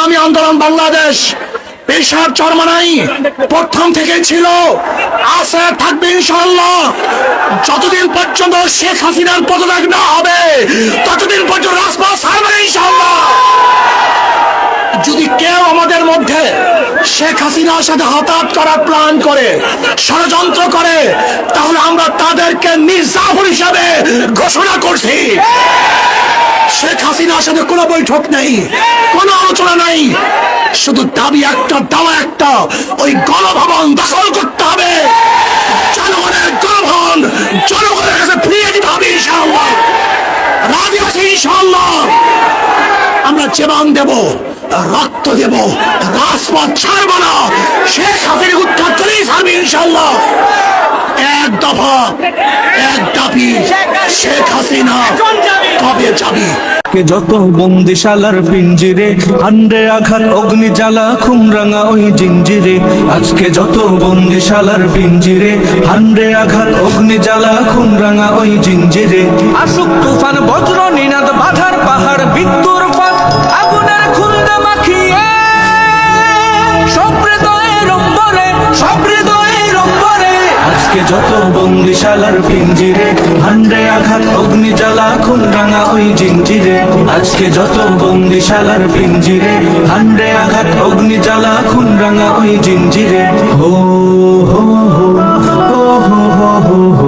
ইসলামী আন্দোলন বাংলাদেশ পেশার চরমানাই প্রথম থেকে ছিল, আছে, থাকবে ইনশাআল্লাহ। যতদিন পর্যন্ত শেখ হাসিনার পদত্যাগ না হবে ততদিন পর্যন্ত রাজপথ ছাড়বে না ইনশাআল্লাহ। যদি কেউ আমাদের মধ্যে শেখ হাসিনার সাথে হঠাৎ করার প্ল্যান করে, ষড়যন্ত্র করে, তাহলে আমরা তাদেরকে মির্জাফর হিসাবে ঘোষণা করছি। শেখ হাসিনার সাথে কোনো বৈঠক নেই, কোনো আলোচনা নাই, শুধু দাবি একটা, দাওয়া একটা, ওই গণভবন দখল করতে হবে। জনগণের গণভবন জনগণের কাছে ফিরিয়ে দিতে হবে ইনশাআল্লাহ। রাজি আছি ইনশাআল্লাহ। আমরা জীবন দেব, রক্ত দেব, রাজপথ ছাড়ব না। শেখ হাসিনার উত্তর চলেই ছাড়বে ইনশাআল্লাহ। এক দফা, এক দাবি, শেখ হাসিনা কবে যাবে? যত বন্দিশালার পিঞ্জিরে, হান্ডে আঘাত অগ্নি জ্বালা খুমরাঙা ওই জিঞ্জিরে। আজকে যত বন্দিশালার পিঞ্জিরে, হান্ডে আঘাত অগ্নি জ্বালা খুমরাঙা ওই জিঞ্জিরে। আসুক তুফান বজ্র নিনাদ বাধার পাহাড় বিদ্যুর পথ আগুনের খুলনা মাখিয়ে, সব হৃদয়ের অম্বরে, সব হৃদয়ের অম্বরে। আজকে যত বন্দিশালার পিঞ্জিরে, হান্ডে আঘাত অগ্নি জ্বালা খুমরাঙা ওই জিঞ্জিরে। আজকে যত বন্দিশালার পিঞ্জিরে, হান্ডে আঘাত অগ্নি জ্বালা খুমরাঙা ওই জিঞ্জিরে। হো হো হো হো হো হো।